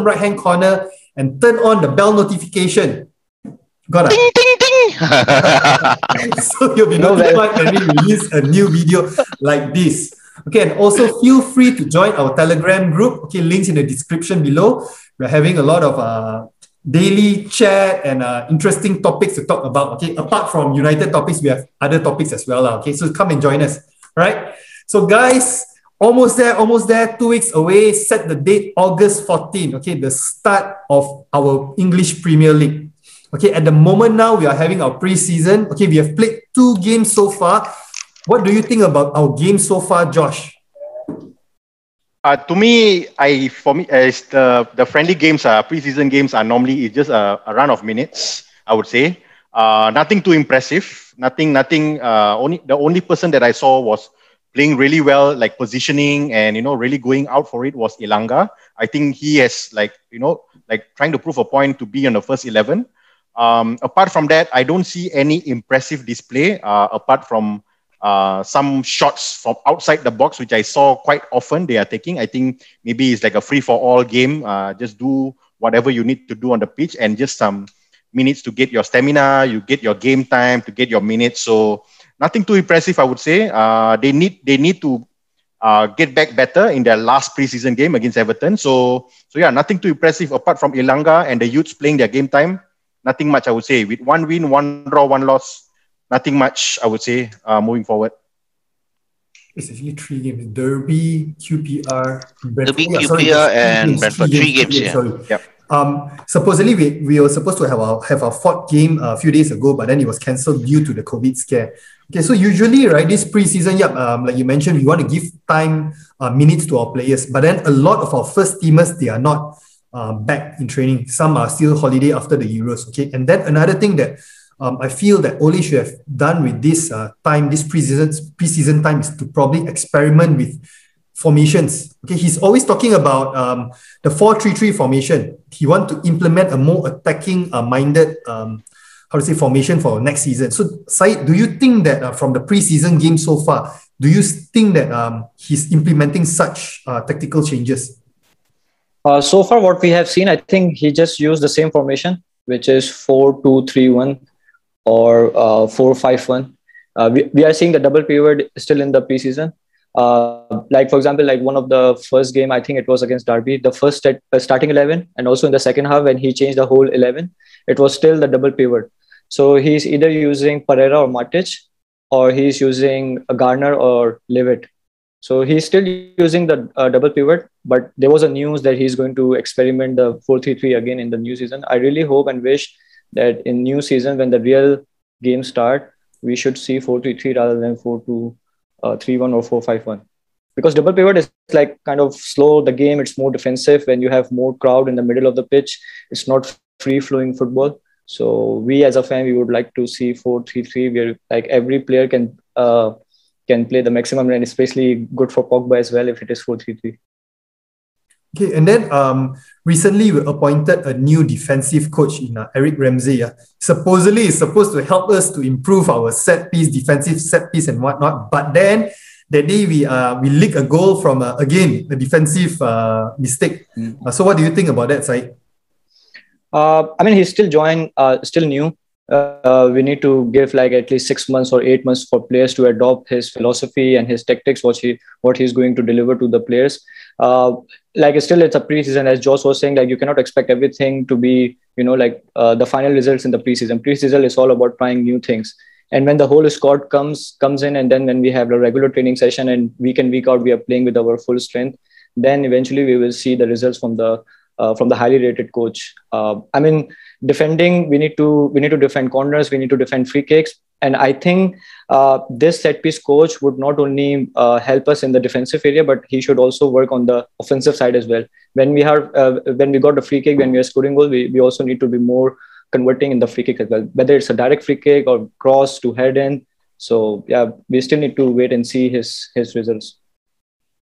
right hand corner and turn on the bell notification. Got it? Ding, ding, ding. So you'll be notified when we release a new video like this. Okay, and also feel free to join our Telegram group. Okay, links in the description below. We're having a lot of daily chat and interesting topics to talk about. Okay, apart from United topics, we have other topics as well. Okay, so come and join us. All right. So guys, almost there. 2 weeks away. Set the date, August 14. Okay, the start of our English Premier League. Okay, at the moment now, we are having our pre-season. Okay, we have played 2 games so far. What do you think about our game so far, Josh? To me, as the friendly games, pre-season games are normally just a run of minutes, I would say. Nothing too impressive. Nothing. The only person that I saw was playing really well, like positioning and really going out for it was Elanga. I think he has trying to prove a point to be on the first 11. Apart from that, I don't see any impressive display. Apart from some shots from outside the box, which I saw quite often they are taking. I think maybe it's like a free-for-all game. Just do whatever you need to do on the pitch and just some minutes to get your stamina, you get your game time, to get your minutes. So nothing too impressive, I would say. They need to get back better in their last preseason game against Everton. So yeah, nothing too impressive apart from Elanga and the youths playing their game time. Nothing much, I would say. With 1 win, 1 draw, 1 loss. Nothing much, I would say, moving forward. It's actually 3 games. Derby, QPR, Brentford. Derby, QPR, and Brentford. 3 games, yeah. Sorry. Yep. Supposedly, we were supposed to have our 4th game a few days ago, but then it was cancelled due to the COVID scare. Okay, so usually, right, this pre-season, like you mentioned, we want to give time, minutes to our players, but then a lot of our first teamers, they are not back in training. Some are still holiday after the Euros, okay? And then another thing that I feel that Ole should have done with this time, this preseason time, is to probably experiment with formations. Okay, he's always talking about the 4-3-3 formation. He wants to implement a more attacking minded formation for next season. So, Syed, do you think that from the preseason game so far, do you think that he's implementing such tactical changes? So far, what we have seen, I think he just used the same formation, which is 4-2-3-1 or 4-5-1. We are seeing the double pivot still in the preseason. Like, for example, like one of the first game, I think it was against Derby, the first starting 11, and also in the second half when he changed the whole 11, it was still the double pivot. So he's either using Pereira or Matic, or he's using Garner or Levitt. So he's still using the double pivot, but there was a news that he's going to experiment the 4-3-3 again in the new season. I really hope and wish that in new season, when the real games start, we should see 4-3-3 rather than 4-2-3-1 or 4-5-1. Because double pivot is like kind of slow the game. It's more defensive when you have more crowd in the middle of the pitch. It's not free-flowing football. So we as a fan, we would like to see 4-3-3 where like every player can play the maximum, and especially good for Pogba as well if it is 4-3-3. Okay, and then recently we appointed a new defensive coach in Eric Ramsey. Supposedly is supposed to help us to improve our defensive set piece and whatnot. But then that day we leaked a goal from again a defensive mistake. So what do you think about that, Syed? I mean, he's still still new. We need to give like at least 6 months or 8 months for players to adopt his philosophy and his tactics, what he's going to deliver to the players. Like still it's a preseason, as Josh was saying, like you cannot expect everything to be, the final results in the preseason. Preseason is all about trying new things. And when the whole squad comes in, and then when we have a regular training session and week in, week out, we are playing with our full strength, then eventually we will see the results from the highly rated coach. I mean, defending, we need to defend corners, we need to defend free kicks. And I think this set piece coach would not only help us in the defensive area, but he should also work on the offensive side as well. When we got the free kick, when we are scoring goals, we also need to be more converting in the free kick as well, whether it's a direct free kick or cross to head in. So yeah, we still need to wait and see his results.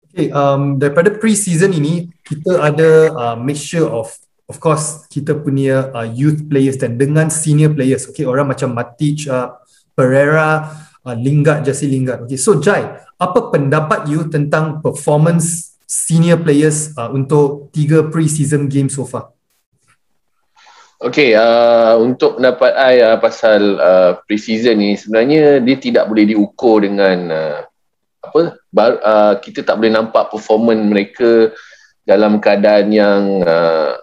Okay, daripada pre-season ini, kita ada mixture of course, kita punya youth players dan dengan senior players. Okay, orang macam Matic, Pereira, Jesse Lingard. Okay, so Jai, apa pendapat you tentang performance senior players untuk 3 pre-season games so far? Okay, untuk pendapat pasal pre-season ni, sebenarnya dia tidak boleh diukur dengan kita tak boleh nampak performance mereka dalam keadaan yang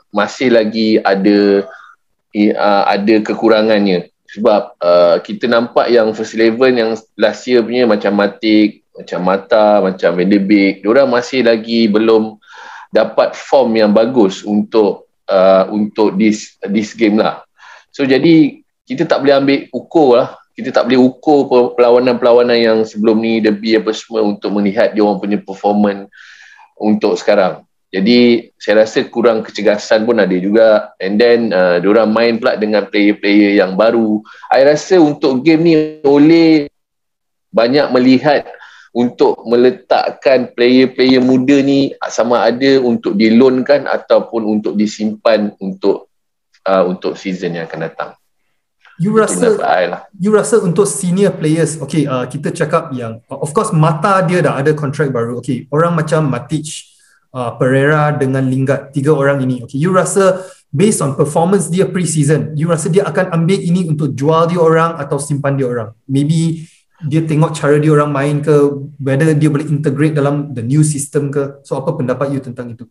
masih lagi ada kekurangannya. Sebab kita nampak yang first 11 yang last year punya macam Matic, macam Mata, macam Van de Beek, diorang masih lagi belum dapat form yang bagus untuk this game lah. So jadi kita tak boleh ambil ukur lah. Kita tak boleh ukur perlawanan-perlawanan yang sebelum ni, derby apa semua, untuk melihat dia orang punya performance untuk sekarang. Jadi saya rasa kurang kecergasan pun ada juga. And then diorang main pula dengan player-player yang baru. Saya rasa untuk game ni Ole banyak melihat untuk meletakkan player-player muda ni sama ada untuk dilonkan ataupun untuk disimpan untuk season yang akan datang. You rasa untuk senior players, okay, kita cakap yang of course Mata dia dah ada kontrak baru. Okay, orang macam Matic, Pereira dengan Lingard, 3 orang ini. Okay, you rasa based on performance dia pre-season, you rasa dia akan ambil ini untuk jual dia orang atau simpan dia orang? Maybe dia tengok cara dia orang main ke, whether dia boleh integrate dalam the new system ke. So apa pendapat you tentang itu?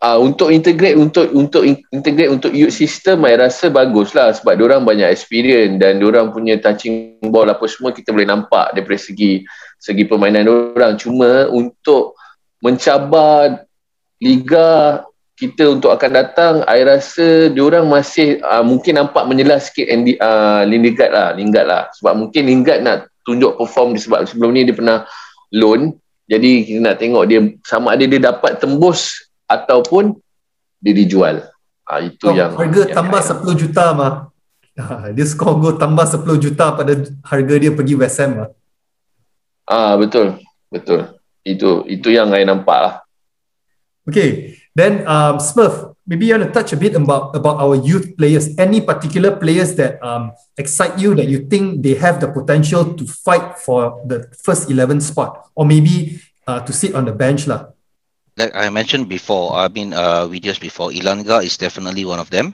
Untuk integrate untuk youth system, saya rasa baguslah sebab diorang banyak experience dan diorang punya touching ball apa semua kita boleh nampak daripada segi permainan diorang. Cuma untuk mencabar Liga kita untuk akan datang, saya rasa diorang masih mungkin nampak menyelah sikit Lingard lah. Sebab mungkin Lingard nak tunjuk perform dia, sebab sebelum ni dia pernah loan. Jadi kita nak tengok dia sama ada dia dapat tembus ataupun dia dijual. Itu yang harga tambah 10 juta mah. Dia score gol tambah 10 juta pada harga dia pergi West Ham mah. Betul. Itu yang saya nampak lah. Okay, then Smurf, maybe you want to touch a bit about our youth players. Any particular players that excite you, that you think they have the potential to fight for the first 11 spot, or maybe to sit on the bench lah? Like I mentioned before, videos before, Ilanga is definitely one of them.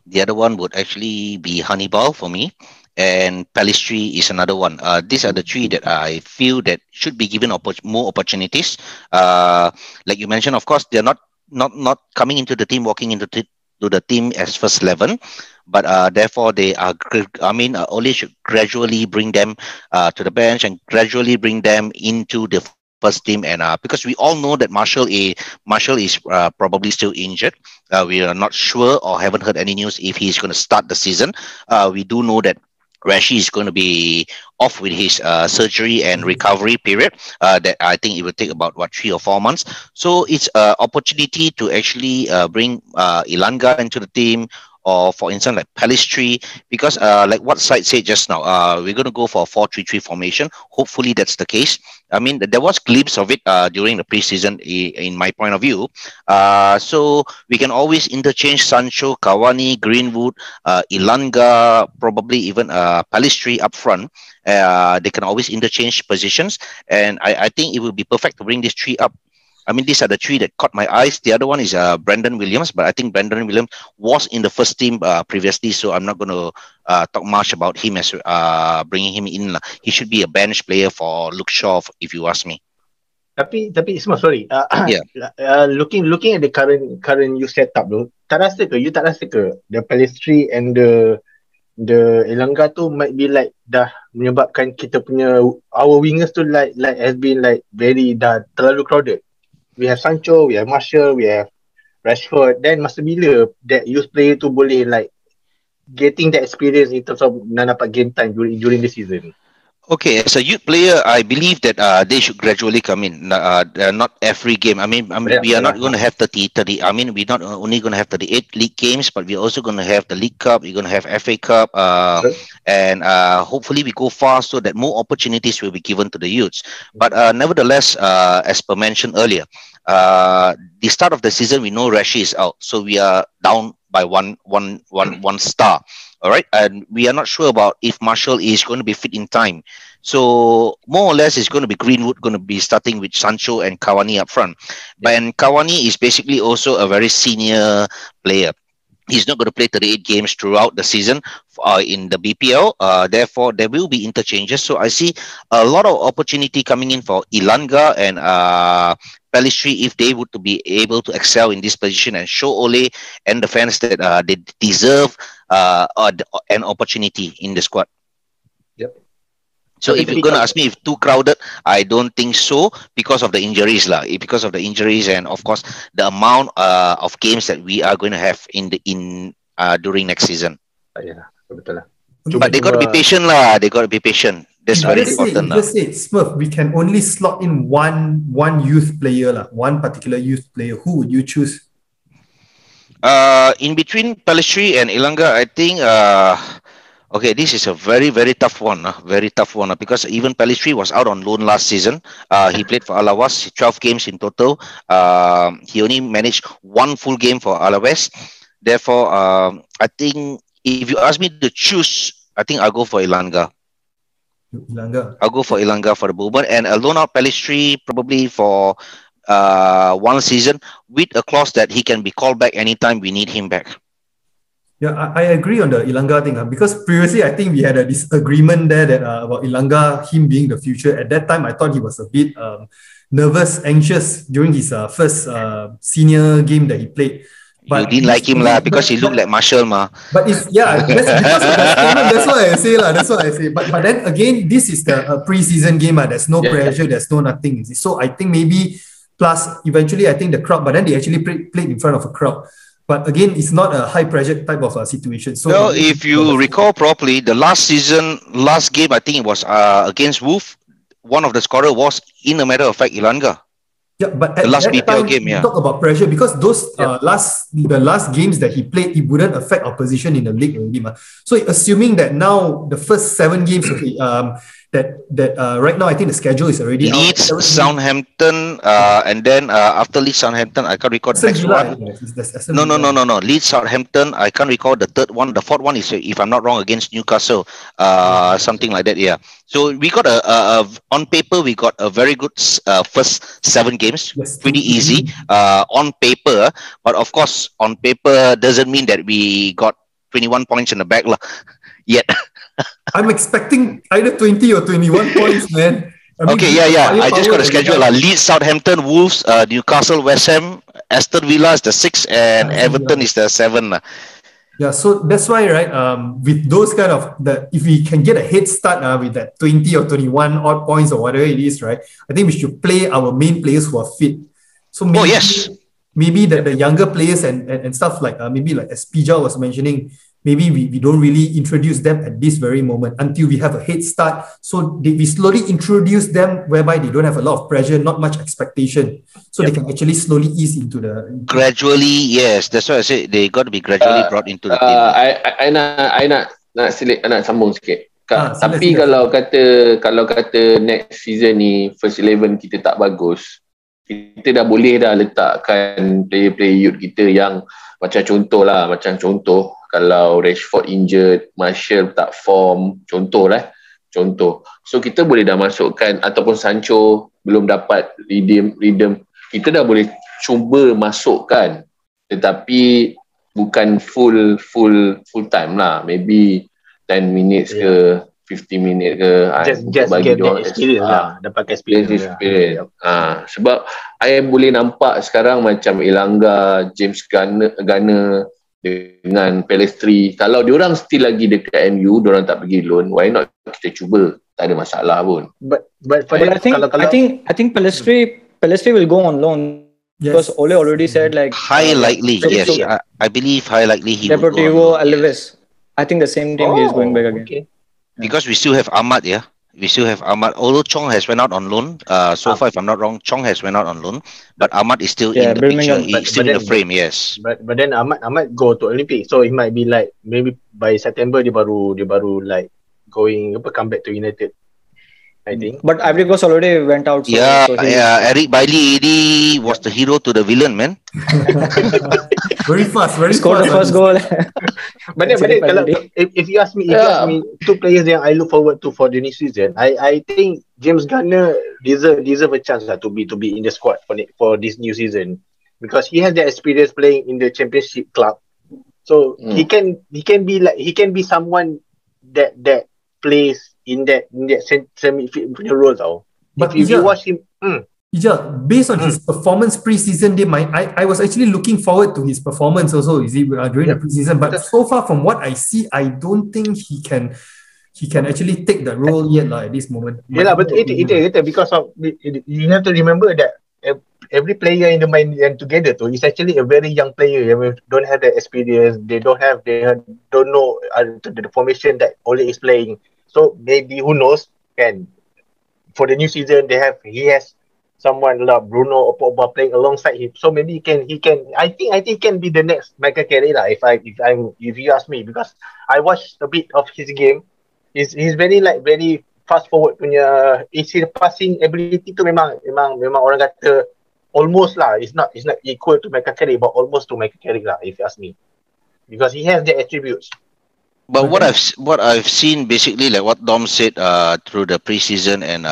The other one would actually be Hannibal for me, and Pellistri is another one. These are the 3 that I feel that should be given more opportunities. Like you mentioned, of course, they're not coming into the team, walking into the team as first 11, but therefore they are. Ole should gradually bring them to the bench and gradually bring them into the first team, and because we all know that Marshall is probably still injured. We are not sure or haven't heard any news if he's going to start the season. We do know that Rashi is going to be off with his surgery and recovery period. That I think it will take about 3 or 4 months. So it's an opportunity to actually bring Ilanga into the team, or for instance like Pellistri, because like what Syed said just now, we're going to go for a 4-3-3 formation. Hopefully that's the case. I mean, there was glimpse of it during the preseason in my point of view. So we can always interchange Sancho, Cavani, Greenwood, Ilanga, probably even Pellistri up front. They can always interchange positions, and I think it will be perfect to bring these 3 up. I mean, these are the 3 that caught my eyes. The other one is Brandon Williams, but I think Brandon Williams was in the first team previously, so I'm not going to talk much about him as bringing him in. He should be a bench player for Luke Shaw, if you ask me. Tapi semua sorry. Yeah. Looking at the current youth setup tu, you tak rasa ke the Pellistri and the Ilanga tu might be like dah menyebabkan kita punya our wingers tu like has been like very dah terlalu crowded. We have Sancho, we have Marshall, we have Rashford. Then masa bila that youth player tu boleh like getting that experience in terms of nak dapat game time during the season? Okay, as a youth player, I believe that they should gradually come in. Not every game. I mean, we are not going to have 30. I mean, we're not only going to have 38 league games, but we're also going to have the League Cup. We're going to have FA Cup, and hopefully we go far so that more opportunities will be given to the youths. But nevertheless, as per mentioned earlier, the start of the season, we know Rashi is out, so we are down by one star. All right, and we are not sure about if Marshall is going to be fit in time. So more or less, it's going to be Greenwood going to be starting with Sancho and Cavani up front. And Cavani is basically also a very senior player. He's not going to play 38 games throughout the season in the BPL. Therefore, there will be interchanges. So I see a lot of opportunity coming in for Ilanga and Pellistri if they would to be able to excel in this position and show Ole and the fans that they deserve an opportunity in the squad. Yep. So if you're going to ask me if too crowded, I don't think so because of the injuries because of the injuries and of course the amount of games that we are going to have during next season. Yeah, betul lah. But they got to be patient They got to be patient. That's very important. Just say, Smurf, we can only slot in one youth player one particular youth player. Who would you choose? In between Pellistri and Ilanga, I think. Okay, this is a very, very tough one. Very tough one because even Pellistri was out on loan last season. He played for Alaves, 12 games in total. He only managed one full game for Alaves. Therefore, I think if you ask me to choose, I think I'll go for Ilanga. I'll go for Ilanga for the moment and loan out Pellistri probably for one season with a clause that he can be called back anytime we need him back. Yeah, I agree on the Ilanga thing because previously I think we had a disagreement there that about Ilanga, him being the future. At that time, I thought he was a bit nervous, anxious during his first senior game that he played. But you didn't like him because he looked like Marshall But it's that's because of that statement. That's what I say That's what I say. But then again, this is the pre-season game. There's no pressure. There's no nothing. So I think maybe plus eventually I think the crowd. But then they actually played in front of a crowd. But again, it's not a high pressure type of situation. So well, if you recall properly, the last game, I think it was against Wolf. One of the scorer was, in a matter of fact, Ilanga. Yeah, but the last BPL time, game, talk about pressure because those the last games that he played, it wouldn't affect our position in the league already. So assuming that now the first 7 games, right now I think the schedule is already Leeds, Southampton, and then after Leeds, Southampton, I can't recall the next one. No. Leeds, Southampton, I can't recall the third one. The fourth one is, if I'm not wrong, against Newcastle, something like that. Yeah. So we got on paper we got a very good first 7 games, pretty easy on paper. But of course, on paper doesn't mean that we got 21 points in the bag yet. I'm expecting either 20 or 21 points, man. I just got a schedule. Leeds, Southampton, Wolves, Newcastle, West Ham, Aston Villa is the 6th, and Everton is the 7th. Yeah, so that's why, right? With those kind of if we can get a head start with that 20 or 21 odd points or whatever it is, right? I think we should play our main players who are fit. So maybe the younger players and stuff like maybe like as Pija was mentioning, maybe we don't really introduce them at this very moment until we have a head start. So we slowly introduce them whereby they don't have a lot of pressure, not much expectation. So they can actually slowly ease into the... Gradually, yes. That's why I say they got to be gradually brought into the team. I nak sambung sikit. Tapi kalau kata next season ni first 11 kita tak bagus, kita dah boleh letakkan player-player youth kita yang macam contoh kalau Rashford injured, Martial tak form, contoh. So kita boleh dah masukkan, ataupun Sancho belum dapat rhythm, kita dah boleh cuba masukkan, tetapi bukan full time maybe 10 minutes ke 15 minit ke, just bagi dia experience dapatkan experience. Sebab I boleh nampak sekarang macam Ilanga, James Garner dengan Pellistri, kalau diorang still lagi dekat MU, diorang tak pergi loan, why not kita cuba, tak ada masalah pun. But I think Pellistri will go on loan. Because Ole already said high likely, yes. I believe high likely he will go on loan. Alaves. I think the same team he is going back again. Okay. Because we still have Ahmad, we still have Ahmad. Although Chong has went out on loan, so far if I'm not wrong, Chong has went out on loan, but Ahmad is still in the picture. He's still in the frame, yes. But then Ahmad go to Olympic, so it might be maybe by September dia baru come back to United, I think. But Ivory Coast already went out. So Eric Bailly was the hero to the villain, man. Very fast, very Scored the fast. first goal. But kalau if you ask me, two players that I look forward to for the new season, I think James Garner deserve a chance to be in the squad for this new season, because he has the experience playing in the championship club. So he can be someone that plays in that semi-final role tau. But if you watch him, Ija, based on his performance pre-season, I was actually looking forward to his performance also, during the pre-season. But so far, from what I see, I don't think he can actually take the role yet at this moment. Yeah, but it because of you have to remember that every player in the mind and together is actually a very young player. They don't have the experience. They don't know the formation that Ole is playing. So maybe who knows? For the new season, he has someone like Bruno or Pogba playing alongside him. So maybe he can. I think he can be the next Michael Carey lah. If you ask me, because I watched a bit of his game. He's very fast forward punya. His passing ability tu memang orang kata almost lah. It's not equal to Michael Carey, but almost to Michael Carey lah. If you ask me, because he has the attributes. But what I've seen, basically, like what Dom said through the preseason, and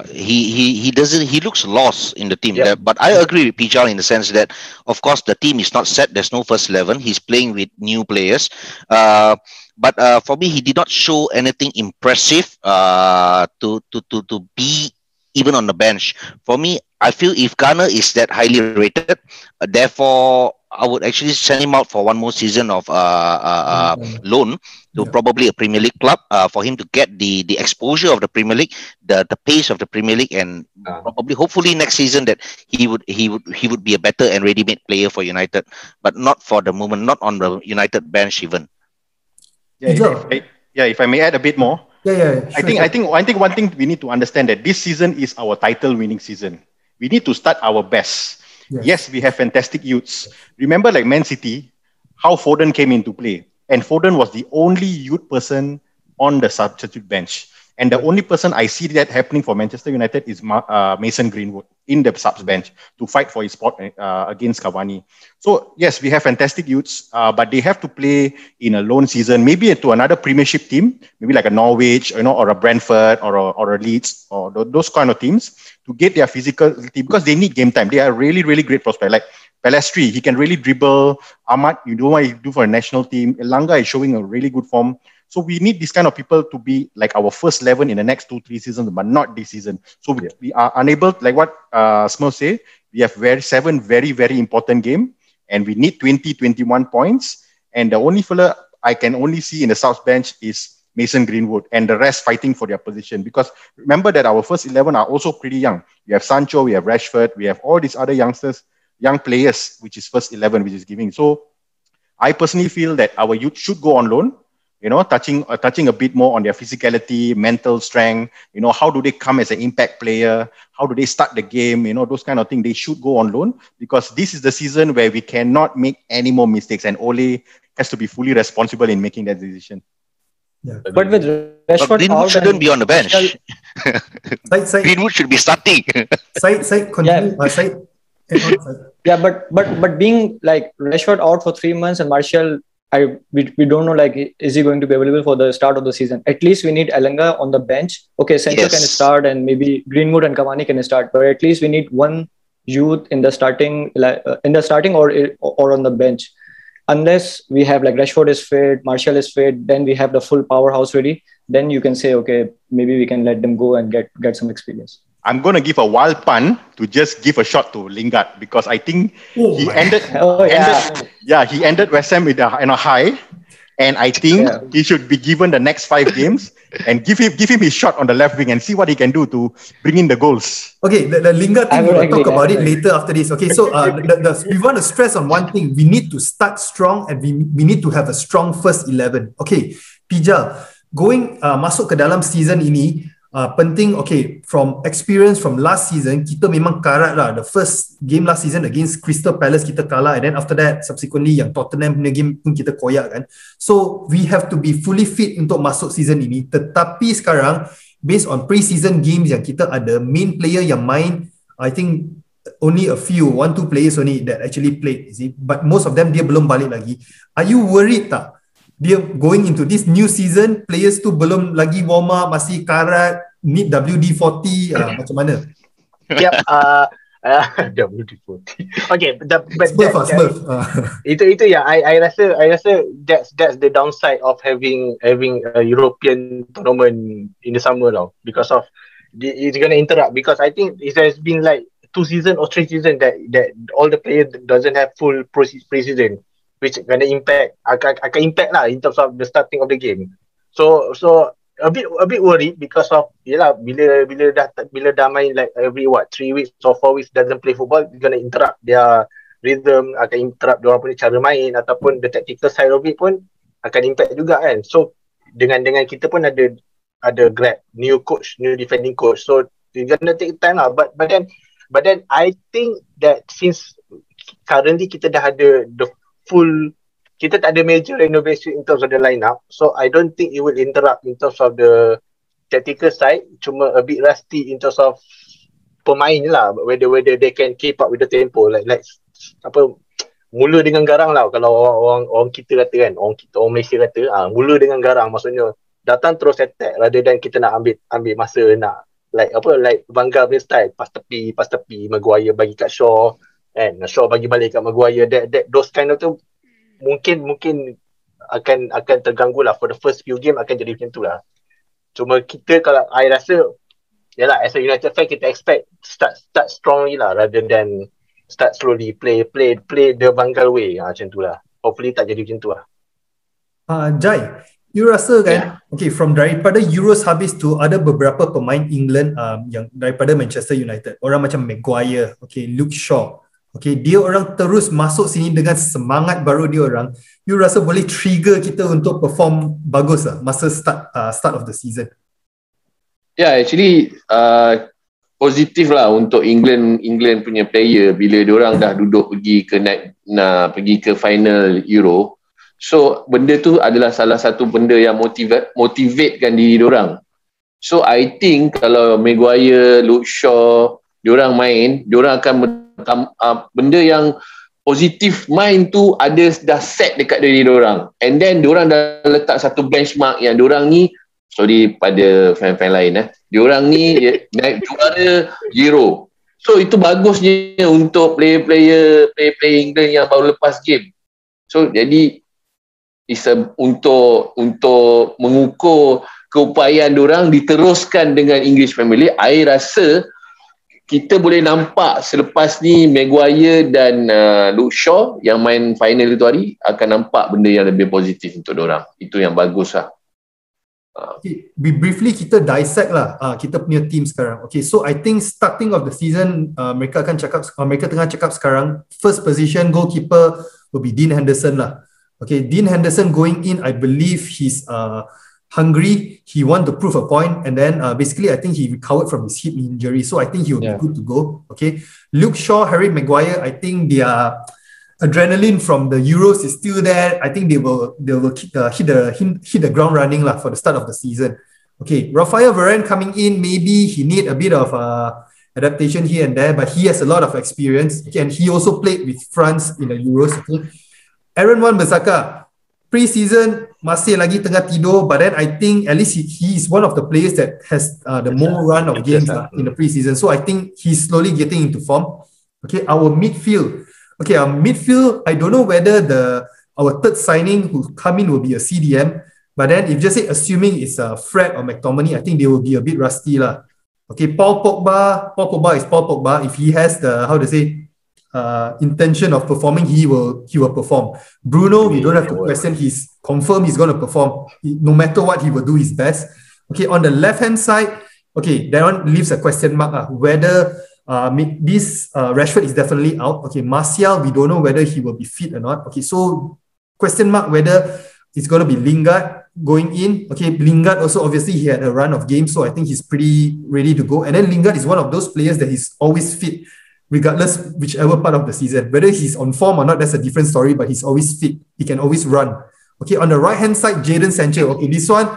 he looks lost in the team. Yeah. But I agree with Pijal in the sense that, of course, the team is not set. There's no first 11. He's playing with new players. But for me, he did not show anything impressive to be even on the bench. For me, I feel if Garner is that highly rated, therefore I would actually send him out for one more season of loan to probably a Premier League club for him to get the exposure of the Premier League, the pace of the Premier League, and probably hopefully next season that he would be a better and ready-made player for United, but not for the moment, not on the United bench even. If I may add a bit more. Sure. I think one thing we need to understand that this season is our title-winning season. We need to start our best. Yes, we have fantastic youths. Remember, like Man City, how Foden came into play, and Foden was the only youth person on the substitute bench. And the only person I see that happening for Manchester United is Mason Greenwood in the subs bench to fight for his spot against Cavani. So yes, we have fantastic youths, but they have to play in a loan season, maybe to another Premiership team, maybe like a Norwich, or a Brentford, or a Leeds, or those kind of teams, to get their physicality, because they need game time. They are really, really great prospect. Like Pelestri, he can really dribble. Ahmad, you know what he do for a national team. Elanga is showing a really good form. So we need this kind of people to be like our first 11 in the next 2-3 seasons, but not this season. So we are unable, like what Smurf say, we have seven very, very important game, and we need 21 points. And the only fella I can only see in the South bench is Mason Greenwood, and the rest fighting for their position. Because remember that our first 11 are also pretty young. We have Sancho, we have Rashford, we have all these other young players, which is first 11, which is giving. So I personally feel that our youth should go on loan, touching a bit more on their physicality, mental strength, how do they come as an impact player? How do they start the game? Those kind of things. They should go on loan, because this is the season where we cannot make any more mistakes, and Ole has to be fully responsible in making that decision. Yeah. But with Rashford Greenwood shouldn't be on the bench. Greenwood should be starting. Continue. Yeah, but being like Rashford out for 3 months and Martial, we don't know, like, is he going to be available for the start of the season? At least we need Elanga on the bench. Okay, Sancho can start, and maybe Greenwood and Cavani can start, but at least we need one youth in the starting or on the bench. Unless we have like Rashford is fit, Martial is fit, then we have the full powerhouse ready. Then you can say, okay, maybe we can let them go and get some experience. I'm going to give a wild pun to just give a shot to Lingard, because I think he ended West Ham with a high, and I think he should be given the next 5 games and give him his shot on the left wing and see what he can do to bring in the goals. Okay, the Lingard thing, we'll talk about it later after this. Okay, so we want to stress on one thing. We need to start strong, and we need to have a strong first 11. Okay, Pijal, masuk ke dalam season ini, penting, okay, from experience from last season, kita memang karat lah. The first game last season against Crystal Palace kita kalah, and then after that subsequently yang Tottenham punya game pun kita koyak kan. So we have to be fully fit untuk masuk season ini. Tetapi sekarang based on pre-season games yang kita ada, main player yang main, I think only a few, 1-2 players only that actually played, you see. But most of them dia belum balik lagi. Are you worried tak? Dia going into this new season, players tu belum lagi warm up, masih karat, need WD-40, macam mana? Yep. WD-40. Okay, Smurf. Itu ya. I rasa that's the downside of having a European tournament in the summer now, because of it's gonna interrupt, because I think it has been like 2 season or 3 season that all the players doesn't have full pre-season, which gonna akan impact lah in terms of the starting of the game. So a bit worried because of yelah, bila dah main like every 3 weeks or 4 weeks doesn't play football, it's gonna interrupt their rhythm, akan interrupt diorang punya cara main, ataupun the tactical side of it pun akan impact juga kan. So dengan kita pun ada grab new coach, new defending coach, so it's gonna take time lah. But then I think that since currently kita dah ada the full, kita tak ada major renovation in terms of the lineup, so I don't think it will interrupt in terms of the tactical side. Cuma a bit rusty in terms of pemain lah, whether they can keep up with the tempo, like apa, mula dengan garang lah kalau orang kita kata kan, orang Malaysia kata, mula dengan garang, maksudnya datang terus attack rather than kita nak ambil masa, nak like Van Gaal punya style, pas tepi Maguire bagi kat Shaw, and Shaw bagi balik kat Maguire, that those kind of tu mungkin akan terganggu lah for the first few game, akan jadi macam tu lah. Cuma kita, kalau I rasa yalah, as a United fan, kita expect start strongly lah rather than start slowly, play the Van Gaal way, macam tu lah. Hopefully tak jadi macam tu lah. Jai, you rasa kan, okay, from daripada Euros habis tu, ada beberapa pemain England yang daripada Manchester United, orang macam Maguire, okay, Luke Shaw, okay, dia orang terus masuk sini dengan semangat baru dia orang. You rasa boleh trigger kita untuk perform bagus lah masa start of the season? Yeah, actually positif lah untuk England punya player bila diorang dah duduk pergi ke final Euro. So benda tu adalah salah satu benda yang motivatekan diri diorang. So I think kalau Maguire, Luke Shaw diorang main, diorang akan benda yang positif main tu dah set dekat diri diorang, and then diorang dah letak satu benchmark yang diorang ni, sorry pada fan-fan lain, diorang ni naik juara Euro. So itu bagusnya untuk player England yang baru lepas game. So jadi untuk mengukur keupayaan diorang diteruskan dengan English Premier League. I rasa kita boleh nampak selepas ni Maguire dan Luke Shaw yang main final itu hari akan nampak benda yang lebih positif untuk diorang. Itu yang bagus lah. Okay, briefly kita dissect lah kita punya team sekarang. Okay, so I think starting of the season, mereka tengah cakap sekarang first position goalkeeper will be Dean Henderson lah. Okay, Dean Henderson going in, I believe he's hungry, he want to prove a point, and then basically I think he recovered from his hip injury, so I think he will be good to go. Okay, Luke Shaw, Harry Maguire, I think their adrenaline from the Euros is still there. I think they will hit the ground running lah for the start of the season. Okay, Rafael Varane coming in, maybe he need a bit of adaptation here and there, but he has a lot of experience, okay, and he also played with France in the Euros. Okay, Aaron Wan-Bissaka, pre-season masih lagi tengah tidur, but then I think at least he is one of the players that has the more run of games in the pre-season. So I think he's slowly getting into form. Okay, our midfield, I don't know whether our third signing who come in will be a CDM, but then if just say assuming it's Fred or McTominay, I think they will be a bit rusty lah. Okay, Paul Pogba is Paul Pogba. If he has the intention of performing, he will perform. Bruno, we don't have to question, he's confirmed he's going to perform. No matter what, he will do his best. Okay, on the left hand side, okay, that one leaves a question mark whether this Rashford is definitely out. Okay, Martial, we don't know whether he will be fit or not. Okay, so question mark whether it's going to be Lingard going in. Okay, Lingard also obviously he had a run of games, so I think he's pretty ready to go. And then Lingard is one of those players that he's always fit, regardless whichever part of the season. Whether he's on form or not, that's a different story, but he's always fit. He can always run. Okay, on the right-hand side, Jadon Sancho. Okay, this one,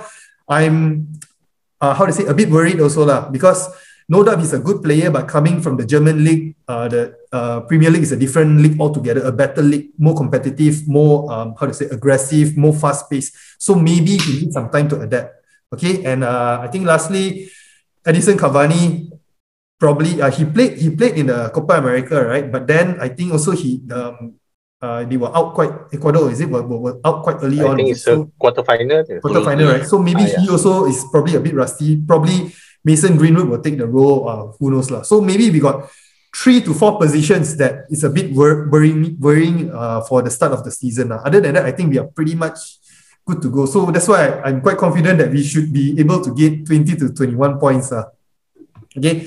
I'm, a bit worried also lah, because no doubt he's a good player, but coming from the German league, the Premier League is a different league altogether, a better league, more competitive, more aggressive, more fast-paced. So maybe he needs some time to adapt. Okay, and I think lastly, Edinson Cavani, probably he played in the Copa America, right? But then I think also they were out Ecuador, is it? Were out quite early on. I think it's a quarterfinal. Quarterfinal, right? So maybe he also is probably a bit rusty. Probably Mason Greenwood will take the role. Who knows lah? So maybe we got 3 to 4 positions that is a bit worrying for the start of the season. Other than that, I think we are pretty much good to go. So that's why I'm quite confident that we should be able to get 20 to 21 points. Okay.